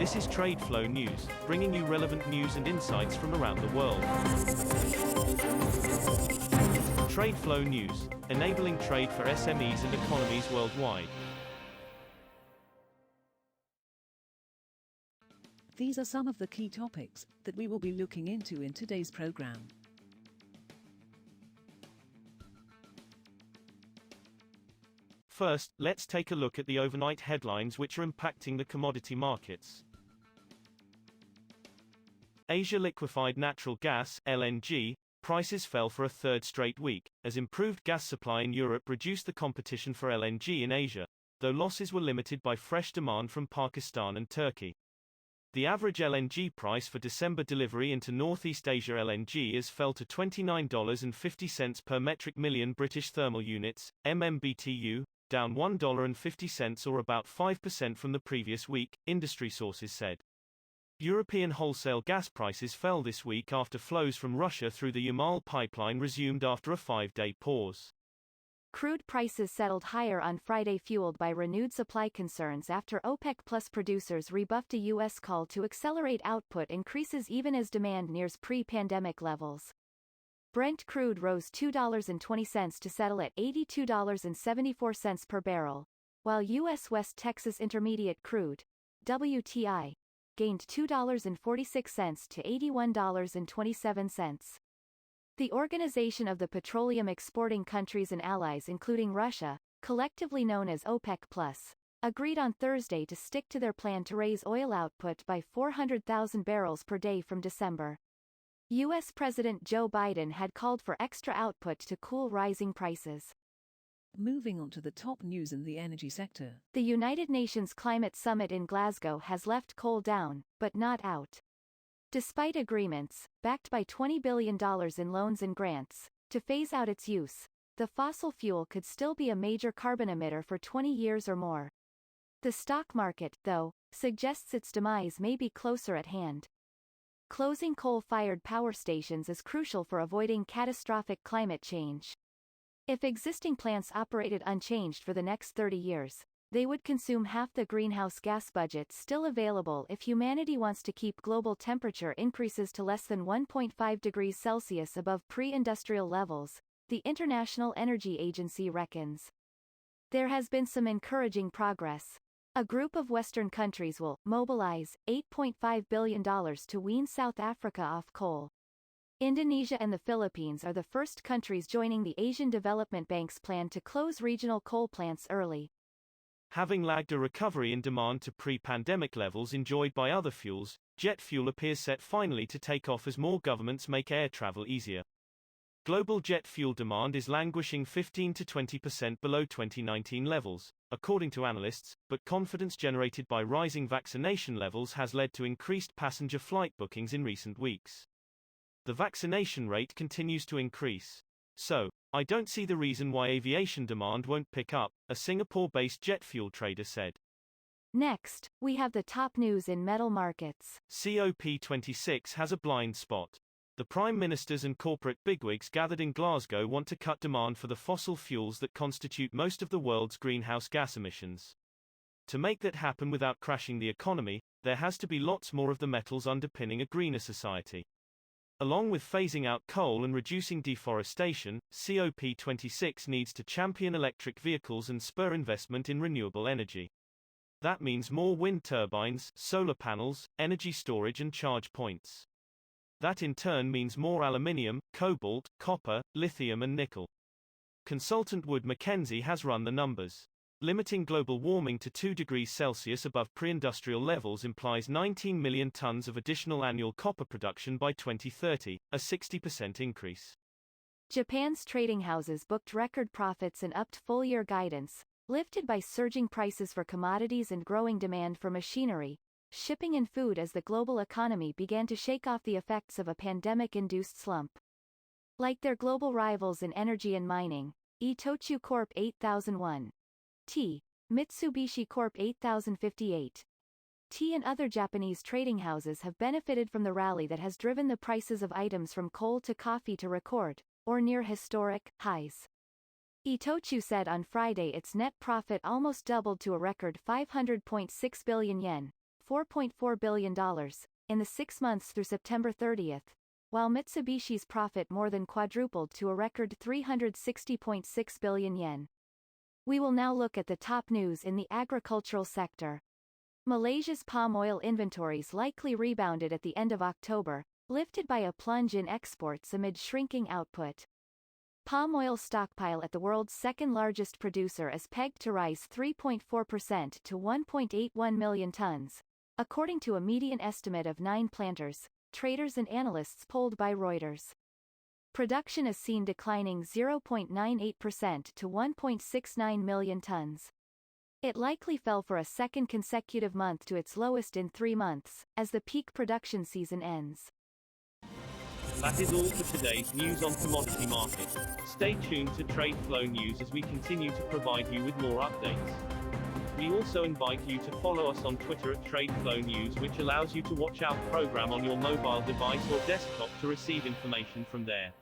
This is TradeFlow News, bringing you relevant news and insights from around the world. TradeFlow News, enabling trade for SMEs and economies worldwide. These are some of the key topics that we will be looking into in today's program. First, let's take a look at the overnight headlines which are impacting the commodity markets. Asia liquefied natural gas (LNG) prices fell for a third straight week, as improved gas supply in Europe reduced the competition for LNG in Asia, though losses were limited by fresh demand from Pakistan and Turkey. The average LNG price for December delivery into Northeast Asia LNG is fell to $29.50 per metric million British thermal units, mmBtu, down $1.50 or about 5% from the previous week, industry sources said. European wholesale gas prices fell this week after flows from Russia through the Yamal pipeline resumed after a 5-day pause. Crude prices settled higher on Friday, fueled by renewed supply concerns after OPEC Plus producers rebuffed a U.S. call to accelerate output increases even as demand nears pre-pandemic levels. Brent crude rose $2.20 to settle at $82.74 per barrel, while U.S. West Texas Intermediate crude, WTI, gained $2.46 to $81.27. The Organization of the Petroleum Exporting Countries and Allies, including Russia, collectively known as OPEC+, agreed on Thursday to stick to their plan to raise oil output by 400,000 barrels per day from December. U.S. President Joe Biden had called for extra output to cool rising prices. Moving on to the top news in the energy sector. The United Nations Climate Summit in Glasgow has left coal down, but not out. Despite agreements, backed by $20 billion in loans and grants, to phase out its use, the fossil fuel could still be a major carbon emitter for 20 years or more. The stock market, though, suggests its demise may be closer at hand. Closing coal-fired power stations is crucial for avoiding catastrophic climate change. If existing plants operated unchanged for the next 30 years, they would consume half the greenhouse gas budget still available if humanity wants to keep global temperature increases to less than 1.5 degrees Celsius above pre-industrial levels, the International Energy Agency reckons. There has been some encouraging progress. A group of Western countries will mobilize $8.5 billion to wean South Africa off coal. Indonesia and the Philippines are the first countries joining the Asian Development Bank's plan to close regional coal plants early. Having lagged a recovery in demand to pre-pandemic levels enjoyed by other fuels, jet fuel appears set finally to take off as more governments make air travel easier. Global jet fuel demand is languishing 15 to 20% below 2019 levels, according to analysts, but confidence generated by rising vaccination levels has led to increased passenger flight bookings in recent weeks. The vaccination rate continues to increase. So, I don't see the reason why aviation demand won't pick up, a Singapore-based jet fuel trader said. Next, we have the top news in metal markets. COP26 has a blind spot. The prime ministers and corporate bigwigs gathered in Glasgow want to cut demand for the fossil fuels that constitute most of the world's greenhouse gas emissions. To make that happen without crashing the economy, there has to be lots more of the metals underpinning a greener society. Along with phasing out coal and reducing deforestation, COP26 needs to champion electric vehicles and spur investment in renewable energy. That means more wind turbines, solar panels, energy storage and charge points. That in turn means more aluminium, cobalt, copper, lithium and nickel. Consultant Wood Mackenzie has run the numbers. Limiting global warming to 2 degrees Celsius above pre-industrial levels implies 19 million tons of additional annual copper production by 2030, a 60% increase. Japan's trading houses booked record profits and upped full-year guidance, lifted by surging prices for commodities and growing demand for machinery, shipping and food as the global economy began to shake off the effects of a pandemic-induced slump. Like their global rivals in energy and mining, Itochu Corp 8001, Mitsubishi Corp 8058, and other Japanese trading houses have benefited from the rally that has driven the prices of items from coal to coffee to record, or near historic, highs. Itochu said on Friday its net profit almost doubled to a record 500.6 billion yen, $4.4 billion in the 6 months through September 30th, while Mitsubishi's profit more than quadrupled to a record 360.6 billion yen. We will now look at the top news in the agricultural sector. Malaysia's palm oil inventories likely rebounded at the end of October, lifted by a plunge in exports amid shrinking output. Palm oil stockpile at the world's second-largest producer is pegged to rise 3.4% to 1.81 million tons, according to a median estimate of 9 planters, traders and analysts polled by Reuters. Production is seen declining 0.98% to 1.69 million tons. It likely fell for a second consecutive month to its lowest in 3 months, as the peak production season ends. That is all for today's news on commodity markets. Stay tuned to TradeFlow News as we continue to provide you with more updates. We also invite you to follow us on Twitter at TradeFlow News, which allows you to watch our program on your mobile device or desktop to receive information from there.